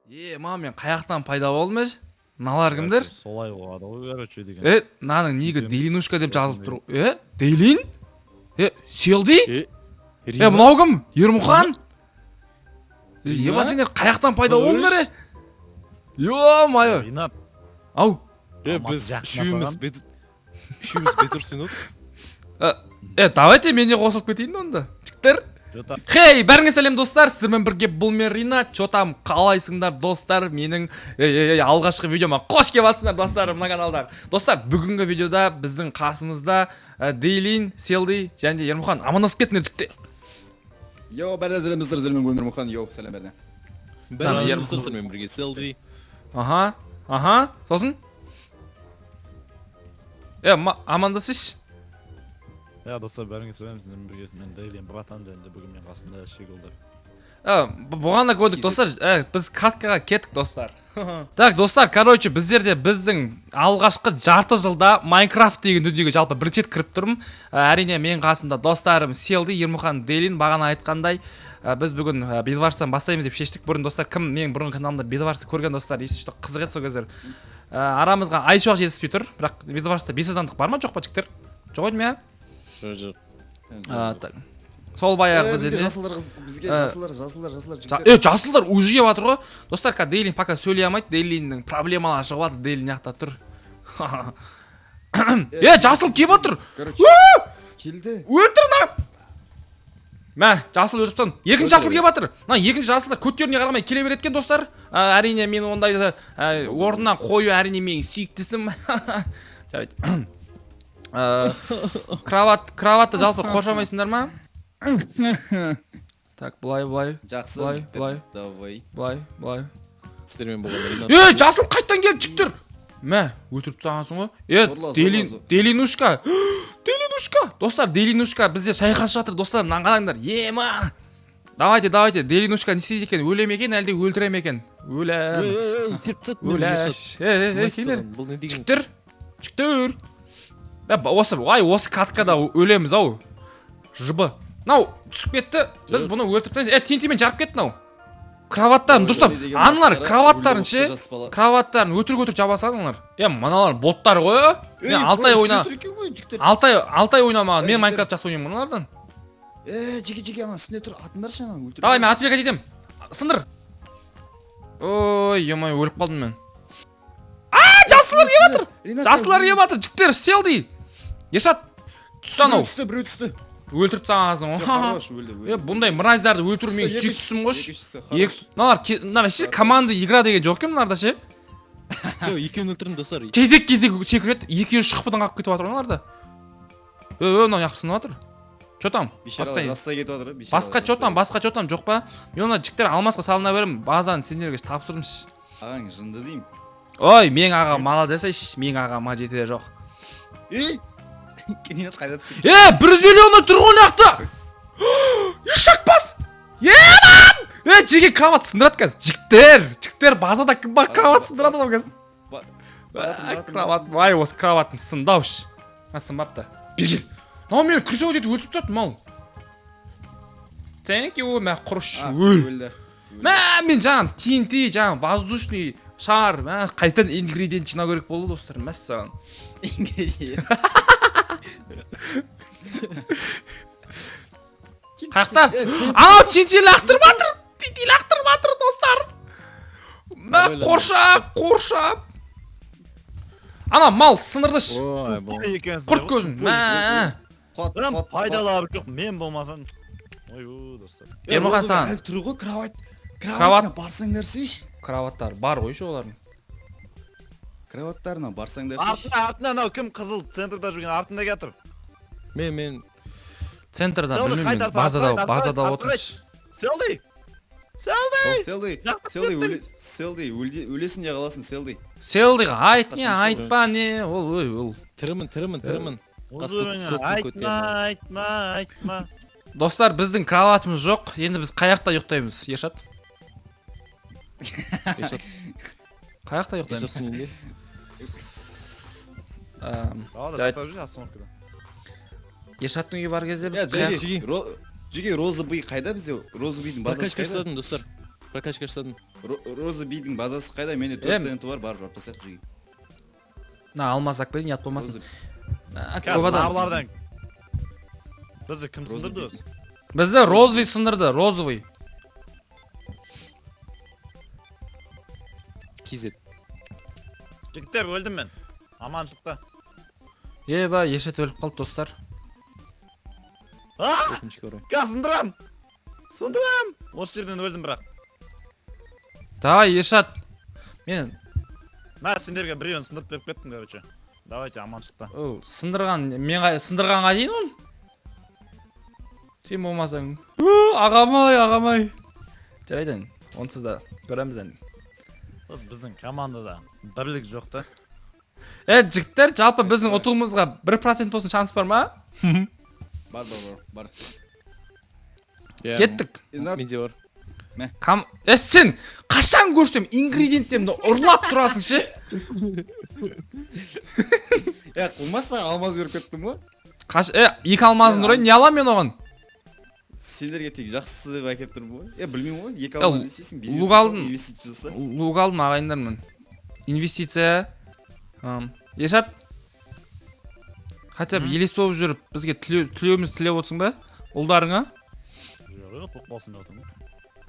Мама мен қаяқтан пайда болдым еш? Мыналар кімдер? Солай болады ғой, короче деген. Мынаның нигі Делинушка деп жазылып тұр. Делин? Селди? Мынау кім? Ермұхан? Еба сендер қаяқтан пайда болдыңдар? Ё-майо. Ринат. Ау. Біз үшеуміз бетұрсын от. Давайте мен де қосылып кетейін онда. Жігіттер. Хей, бәріңе сәлем достар, сіздермен бірге бұл мен Ринат. Чотам, қалайсыңдар достар? Менің алғашқы видеома қош келіпсіңдер достар, мына каналда. Достар, бүгінгі видеода біздің қасымызда Делин, Селди және Ермұхан амандасып кетіңдер жігіттер. Йо, бәрі сәлем достар, сіздермен бұл мен Ермұхан. Йо, сәлем бәріне. Бәрі достармен бірге Селди. Аха, сосын? Амандасыш. Достар, бәріңе сәлем, сіздермен бірге мен Дейлин братан және бүгін мен қасымда Шегілдір. Бұған да көрдік достар, біз каткаға кеттік достар. Так, достар, короче, біздерде біздің алғашқы жарты жылда Майнкрафт деген дүниеге жалпы бірінші рет кіріп тұрмын. Әрине мен қасымда достарым Селди, Ермұхан, Делин бағана айтқандай біз бүгін Бидварстан бастаймыз деп шештік. Бұрын достар, кім менің бұрын каналымда Бидварсты көрген достар, есі что қызық еді сол кездер. Арамызға айшуақ жетіспей тұр, бірақ Бидварста 5 адамдық бар ма жоқ па жігіттер? Жоқ еді ме? Жоқ. Сол баяғы бізге жасылдар жігіттер. Жасылдар уже келіп жатыр ғой. Достар, Дейлин пока сөйлей алмайды, Дейлиннің проблемалары шығып жатыр, Дейлин яқта тұр. Жасыл келіп жатыр. Келді. Өлтір на. Мә, жасыл өлтіріп тастадым. Екінші жасыл келіп жатыр. Екінші жасылдар көттеріне қарамай келе береді екен достар. Әрине мен ондайды орнынан қою әрине менің сүйіктісім. Кроватты жалпы қошамайсыңдар ма? Так, былай. Жақсы. Былай. Сіздермен болғанда. Жасыл қайттан келді жігіттер. Мә, өтіріп тастағансың ғой. Делинушка. Достар, Делинушка бізде шайқас жатыр достар, мынаны қараңдар. Ема. Давайте, Делинушка не істейді екен? Өлем екен, әлде өлтірем екен? Өлем. Жігіттер. Осы каткада өлеміз ау. Жыбы. Нау, түсіп кетті. Біз бұны өлтіріп тентимен жарып кетті нау. Кроваттарын, достар, аналар кроваттарын ше. Кроваттарын өтір жабасан аналар. Мыналар боттар ғой. Мен Алтай ойнамаған. Мен Майнкрафт жақсы ойнаймын мұналардан. Жеке, ана үстінде тұр, атындар ше ана өлтір. Давай, мен ответ етем. Сындыр. Ой, емай, өліп қалдым мен. Жасылар келіп жатыр. Жігіттер, Селди. Ешат, тұстан ау. Біреу түсті. Өлтіріп тастағансың ғой. Бұндай мыраздарды өлтіру менің сүйіктісім ғой. Мыналар команда игра деген жоқ екен мыналарда ше. Екеуін өлтірдім достар. Кезек секіреді. Екеуі шықпыдан қалып кетіп жатыр оналарда. Мынау яқпысынып жатыр. Чотам? Басқа чотам жоқ па? Мен оны жігіттер алмасқа салына берем. Базаны сендерге тапсырмыш. Ағаң жынды деймін. Ой, мен аға молодец еш. Мен аға мажетері жоқ. Кенет қайда түсіп. 150 тұр ғой нақты. Ешак бас. Жеге кроват сындырады қазір. Жігіттер, базада кім бар кроват сындырады ол қазір. Кроват, осы кроватым сындауш. Сынбапты. Бергел. Нау мені күрсе өтеді өлтіп тұтады мал. Thank you, мә құрыш өл. Мен жаңа TNT, жаңа воздушный шар, қайтан ингредиент жинау керек болды достар. Мәссаған. Ингредиент. Қаяқта? Анау TNT лақтырып жатыр достар. Қоршап. Ана мал сындырдыш. Құрт көзін. Пайдалары жоқ, мен болмасан. Ой, достар. Ермұхан саған. Әлі тұры ғой, кроватына барсаңдар сеш. Кроваттар бар ғой ше олардың. Кроваттарына барсаңдар сеш. Артында анау кім қызыл центрда жүрген артында кетір. Мен Центрда білмеймін, базада отырмыш. Селди, өлесін де қаласын, Селди. Селдиға айтпа не, ол. Тірімін. Айтма. Достар, біздің кроватымыз жоқ, енді біз қаяқта ұйықтаймыз, Ешат? Қаяқта ұйықтаймыз? Ешаттың үйі бар кезде біз Жеге розы бұй қайда бізде? Розы бұйдың базасы қайда? Прокачка жасадым. Роза бидің базасы қайда? Менде 4 тент бар, барып жауап тастайық жеге. На алмаз ақ берейін, ят болмасын. Роза- Көп адам. Сабылардан. Бізді кім Роза сындырды өзі? Бізді розовый сындырды, розовый. KZ. Жігіттер өлдім мен. Аманшылықта. Еба, Ешет өліп қалды достар. Өкінішке орай. Сындырам! Сындырам! Осы жерден өлдім бірақ. Давай, Ешат. Мен Сендерге біреуін сындырып беріп кеттім, короче. Давайте аманшылықта. сындырғанға дейін ол. Сен болмасаң. Ағамай. Жарайды, онсыз да көреміз енді. Біздің командада бірлік жоқ та. Жігіттер, жалпы біздің ұтуымызға 1% болсын шанс бар ма? Бар. Кеттік. Менде бар. Сен қашан көрсем ингредиенттерімді ұрлап тұрасың ше? Қылмаса алмаз беріп кеттім ғой. Екі алмазын ұрайын, не алам мен оған? Сендерге тек жақсы деп әкеп тұрмын ғой. Білмеймін ғой, 2 алмаз дейсің, бизнес луг алдым. инвестиция жаса. Луг алдым ағайындармын. Инвестиция. Ешат. Хотя бы елес болып жүріп, бізге тілеуіміз тілеп отырсың ба? Ұлдарыңа? Жоқ, тоқ болсын деп отырмын.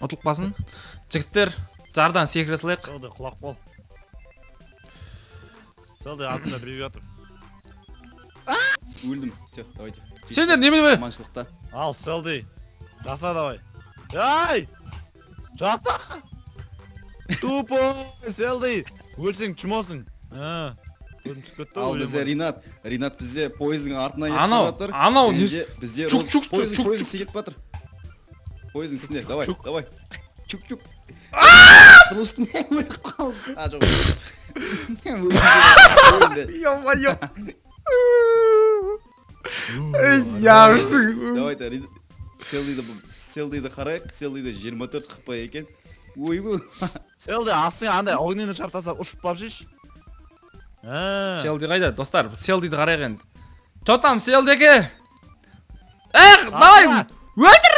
Ұтылып басын. Жігіттер, жардан секіре салайық. Сәлде құлақ бол. Сәлде алдында біреу жатыр. Өлдім. Все, давайте. Сендер неме бе? Аманшылықта. Ал, Сәлде. Жаса давай. Ай! Жаса! Тупой, Сәлде. Өлсең чумасың. Өлім түсіп кетті. Ал бізде Ринат бізде поездың артына кетіп Анау, жатыр. анау, Бізде чук. поезд секет батыр. Поездың үстінде, давай. Чук. Бұл үстіне өліп қалды. Жоқ. Ё-моё. Яғырсың. Давайте, Селдейді қарайық. Селдейді 24 қықпа екен. Ойбу. Сәлде, астыңа андай огнені шаптасақ ұшып бап жеш. Селди қайда, достар? Селдиді қарайық енді. Тотам, Селдеге. Давай. Өлтір.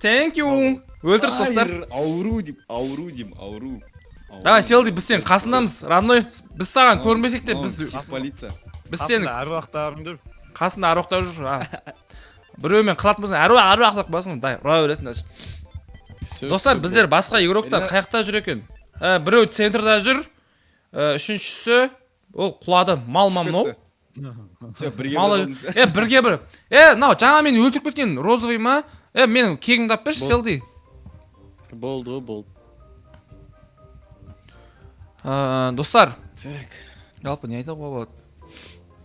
Thank you. Өлтір, достар. Ауру. Давай, Селди, біз сен қасындамыз, родной. Біз саған көрінбесек те, біз полиция. сені Әруақтарыңды қасында аруақтар жүр. Біреумен қылатын болсың, аруақ болсың, дай, ұра бересің даже. Достар, біздер басқа игроктар қаяқта жүр екен. Біреу центрда жүр, үшіншісі ол құлады, мал мынау. Бірге бір. Мынау жаңа мені өлтіріп кеткен розовый ма? Менің кегімді алып берші, Селди. Болды. Достар, жалпы не айтуға болады?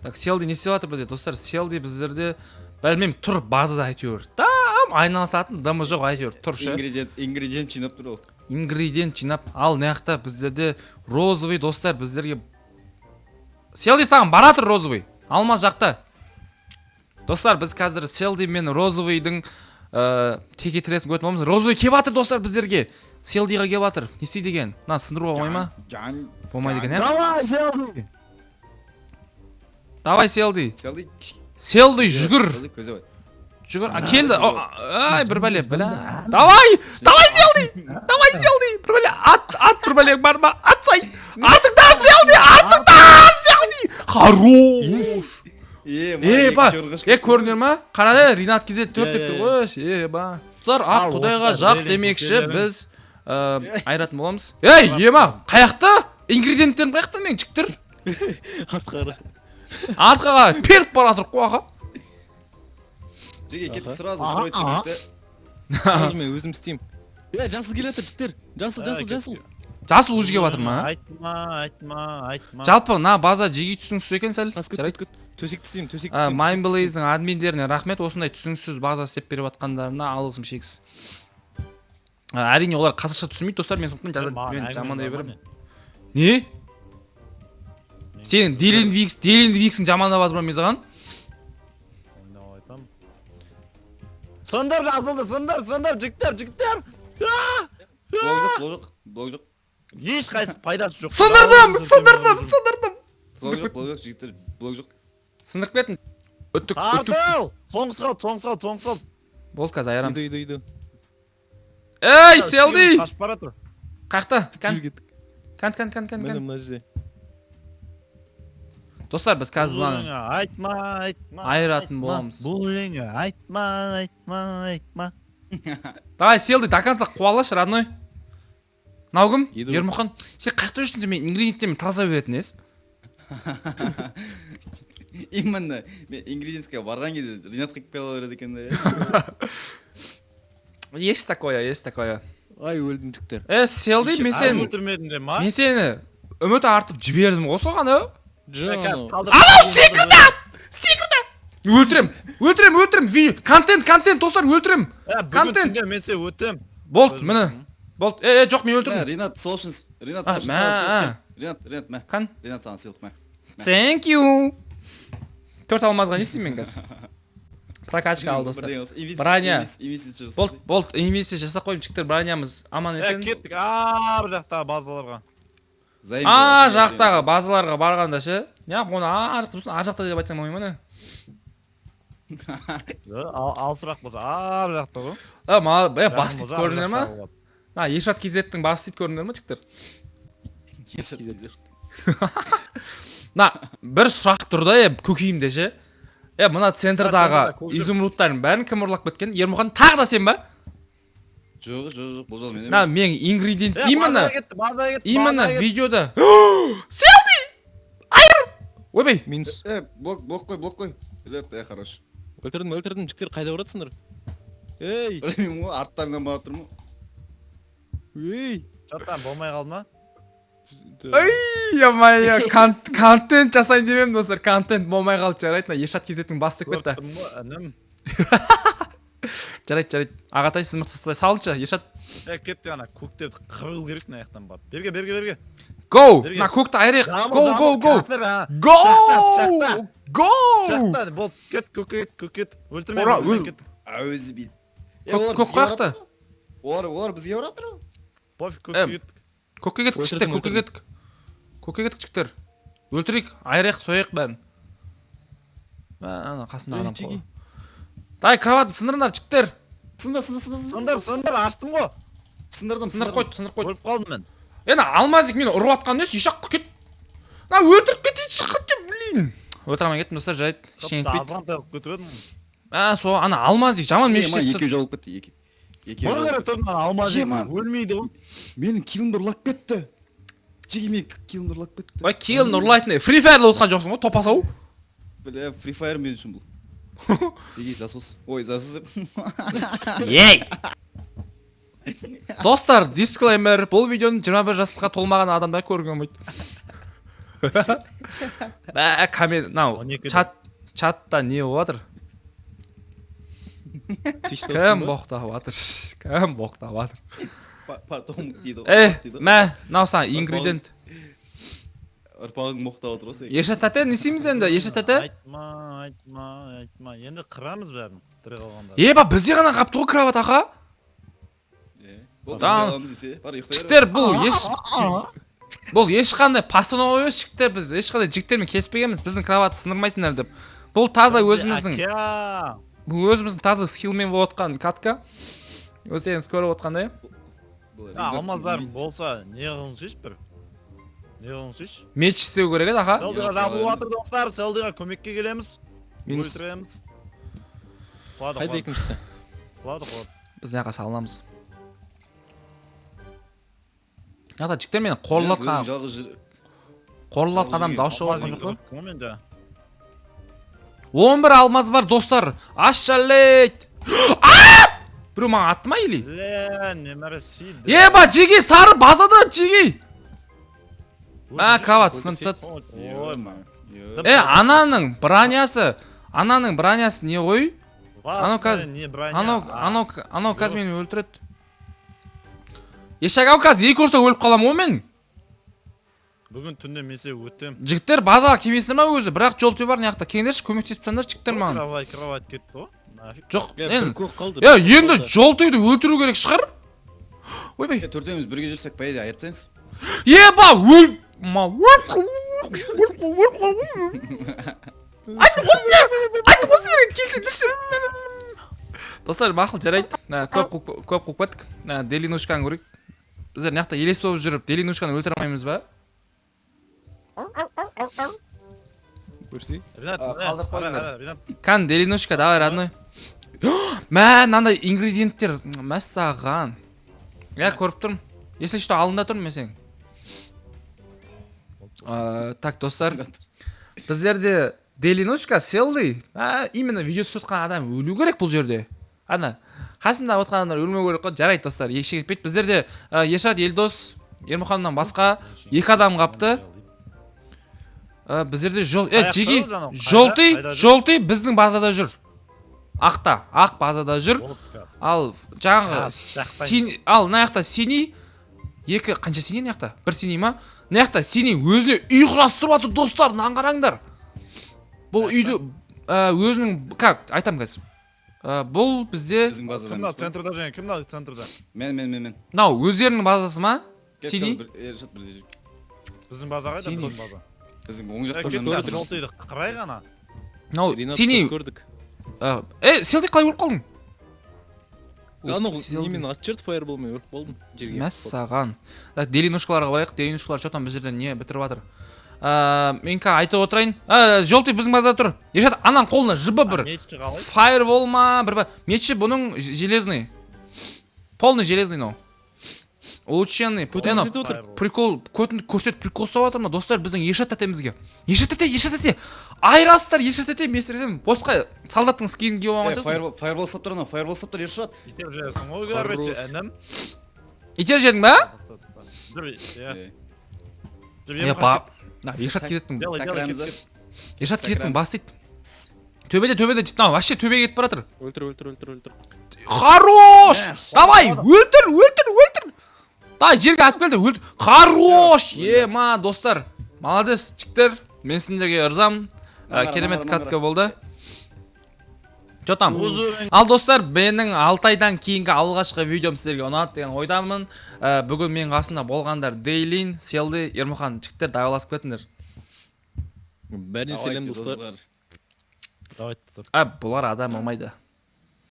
Так, Селди не істеп жатыр бізде, достар? Селди біздерде бәлмем тұр базада әйтеуір. Там айналысатын дымы жоқ әйтеуір тұр ше. Ингредиент жинап тұр ол. Ингредиент жинап, ал неяқта біздерде розовый достар біздерге. Селди саған баратыр розовый, алмаз жақта. Достар, біз қазір Селди мен розовыйдың теке тіресін көтіп оламыз. Розовый кеп атыр достар біздерге. Селдиға кеп атыр. Не істей деген? Сындыруға болмай ма? Болмай деген, Давай, Сәлде! Давай, Селди. Селди жүгір. көзе бар. Жүгір. Келді. Ай, бір бәле, біля. Давай, Селди. Бір бәле, ат бір бәле бар ма? Атсай. Артыңда, Селди. Хорош. Ба, көрінер ма? Қарады, Ринат кезет 4 деп тұр ғой. Ба. Достар, ақ құдайға жақ демекші біз айратын боламыз. Ема, қаяқта? Ингредиенттерін қаяқта мен жіктір? Артқаға періп баратыр қуаға. Жеге кетіп сразу строить жігітті. Мен өзім істеймін. Жасыл келеді жігіттер. Жасыл. Жасыл уже кеп жатыр ма? Айтма. Жалпы, база жеге түсініксіз екен сәл. Төсекті істеймін. Mindblaze'дің админдеріне рахмет, осындай түсініксіз база істеп беріп жатқандарына алғысым шексіз. Әрине олар қазақша түсінбейді достар, мен сондықтан мен жамандай беремін. Не? Сен Дейлин Виксін жамандап жатыр ма мен саған? Сындыр жазылды, сындыр, жігіттер! Блок жоқ. Еш қайсы пайдасы жоқ. Сындырдым! Блок жоқ, жігіттер, блок жоқ. Сындырып кеттің. Өттік. Артыл! Соңғы сал. Болды қазір айырамыз. Үйді. Ey, селди! Қашып бара тұр. Қақта? Жүріп кеттік. Кан. Міне мына жерде. Достар, біз қазір бұланы Айтма. айыратын боламыз. Бұл өлеңі айтма. Давай, селди, до конца қуалашы, родной. Мынау кім? Еді. Ермұхан. Сен қақта жүрсің де мен ингредиенттермен таза беретін ес. Именно мен ингредиентская барған кезде Ринат қиып қала береді екен да. Есть такое. Ай өлдім жігіттер. Селди, мен өлтірмедің де ма? сені үміт артып жібердім ғой соған, ө? Анау Секірді! Өлтірем. Контент, достар, өлтірем. Бүгін Контент. түнде мен сен өтем. Болды, міне. Болды. Жоқ, мен Мә, өлтірдім. Ринат сол үшін мә, саған сыйлық. Ринат, мә. Кан? Ринат саған сыйлық, мә. Thank you. 4 алмазға не істеймін мен қазір? Прокачка ал, достар. Броня. Болды, инвестиция жасап қойым, жігіттер, бронямыз аман есен. Кеттік, бір жақтағы базаларға. Жақтағы базаларға барғанда ше. Неғып оны жақта болсын, жақта деп айтсам ойым ана. Алсырақ болса, бір жақта ғой. Бас дейді көрінер ма? Ешат кезеттің бас дейді көрінер ма, жігіттер? Бір сұрақ тұрда, көкейімде ше. Мына центрдағы изумрудтардың бәрін кім ұрлап кеткен? Ермұхан, тағы да сен ба? Жоқ, бұл жол мен емес. Мен ингредиент База именно видеода. Селди! Айыр! Ойбай! Минус. Блок қой. Ринат, хорош. Өлтірдім, жігіттер қайда баратсыңдар? Ей! Білмеймін ғой, арттарынан бағып тұрмын. Ей! Чаттан болмай қалды ма? Ай, контент жасайын демем, достар. Контент болмай қалды, жарайды. Ешат кезеттің бас деп кетті. Жарайды. Ағатай, сіз мықтысыздай салыншы, Ешат. Кетті ғана, көкте қырыл керек мына жақтан барып. Берге. Go! Көкті айырайық. Go! Шақта, бол, көкет. Өлтірмей. Әуізі бейді. Көк қаяқты? Олар бізге баратыр ғой. Пофиг, көкет. Көкке кеттік, жігіттер. Өлтірейік, айырайық, сояйық бәрін. Қасында адам қол. Дай, кроватын сындырыңдар, жігіттер. Сындар, аштым ғой. Сындыр қойды. Өліп қалдым мен. Алмазик мені ұрып атқан несі, ешақ кет. Өлтіріп кетейін, шыққытты, блин. Өлтірамай кеттім, достар, жайды. Азған тағып көтіп едім. Алмазик, жаман мен Екеу жауып кетті, Бұл қара тұрман алмазик, өлмейді ғой. Менің килімді ұрлап кетті. Жеге мен килімді ұрлап кетті. Ой, килін ұрлайтын. Free Fire'да отқан жоқсың ғой, топасау. Бля, Free Fire мен үшін бұл. Жеге засос. Ой, засос. Ей! Достар, дисклеймер, бұл видеоны 21 жасқа толмаған адамдар көрген бұйды. Чатта не олатыр? Кім боқтап атыр? Пардон дейді. Наусан, ингредиент. Ұрпағың моқтап отыр осы. Ешат тәте, не істейміз енді, Ешат тәте? Айтма. Енді қырамыз бәрін, тірі қалғанда. Бізде ғана қапты ғой кроват, аға? Жігіттер, бұл ешқандай постанова емес, жігіттер, біз ешқандай жігіттермен кеспегенбіз, біздің кроватты сындырмайсыңдар деп. Бұл таза өзіміздің таза скиллмен болып отқан катка. Өздеріңіз көріп отқандай. Алмаздарым болса, неғылын шеш бір? Меч істеу керек еді, аға? Селдиға жабылып атыр достар, Селдиға көмекке келеміз. Өлтіреміз. Қайда екіншісі? Құлады. Біз неға салынамыз. Жігіттер мен қорлылат қадам дауыс жоғалған жоқ қой? 11 алмаз бар, достар. Ашшалейт. Біреу маған атты ма, или? Жеге, сары базада, жеге. Кроват сынып ананың бронясы не ғой? Анау қазір мені өлтіреді. Ешак ау қазір екі ұрса өліп қалам о мен. Бүгін түнде месе өттім. Жігіттер базаға кемесіндер ма өзі? Бірақ жол түбі бар, неяқта кеңдерші көмектесіп саңдар жігіттер маған. Кровать кетті ғой. Жоқ, енді жол түбіді өлтіру керек шығар. Ойбай. Төртеуміз бірге жүрсек бәйде айыртсаймыз. Достар, мақұл, жарайды. Көп қуып кеттік. Делинушканы көрейік. Біздер мына жақта елес болып жүріп, Делинушканы өлтіре алмаймыз ба? Көрсей. Ренат, қалдырып қойыңдар. Ренат. Кән, Делинушка, давай, родной. Мә, мынандай ингредиенттер, мәссаған. Я көріп тұрмын. Если что, алдында тұрмын мен сенің. Так, достар. Біздерде Делинушка, Селди, именно видео түсірген адам өлу керек бұл жерде. Ана, қасында отқан адамдар өлмеу керек қой. Жарайды, достар. Ешкім кетпейді. Біздерде Ешат, Елдос, Ермұханнан басқа 2 адам қапты. Біздерде Жеги, жолты біздің базада жүр. Ақ базада жүр. Ал жаңағы ал мына жақта синий, қанша синий мына жақта? 1 синий ма? Мына жақта синий өзіне үй құрастырып жатыр, достар, мынаны қараңдар. Бұл үйді өзінің айтам қазір. Бұл бізде Біздің базада. Кімді центрда және кімді центрда? Мен. мынау өздерінің базасы ма? Синий. Ершат бірде жүр. Біздің база қайда? Синий. Біздің база. Біздің оң жақта Кімді жүрген. жолтыйды қарай ғана. Мынау Ренат синий. көрдік. Селди қалай өліп қалдың? Анау немен атып жіберді фаерболмен өліп болдым жерге. Мәссаған. Делинушкаларға барайық. Делинушкалар что там біз жерден не бітіріп жатыр. Мен айтып отырайын. Жолты біздің базада тұр. Ешат, анан қолына жыбы бір. Мечі қалай? Фаервол ма? Мечі бұның железный. Полный железный, но. Улучшенный. Прикол, көрсетіп прикол ұстап жатыр ма? Достар, біздің Ешат тәтемізге. Ешат тәте. Айрастар, Ешат тәте. Мен сіресем, босқа солдаттың скинін киіп алған жоқсың. Фаервол ұстап тұр, фаервол ұстап тұр, Ершат. Итеп жүресің ғой, көрбетші, інім. Итер жердің ба? Жүр, Пап. Ешат кезеттің. Ешат кезеттің бас дейді. Төбеде, вообще төбеге кетіп баратыр. Өлтір. Хорош! Давай, өлтір! Давай, жерге атып келді, өлтір. Хорош! Ема, достар. Молодец, чиктер. Мен сендерге ырзам. Керемет катка болды. Чо там? Ал достар, менің 6 айдан кейінгі алғашқы видеом сіздерге ұнады деген ойдамын. Бүгін мен қасымда болғандар Дейлин, Селди, Ермұхан, чиктер, дайваласып кетіңдер. Бәріне сәлем достар. Давай, Бұлар адам болмайды.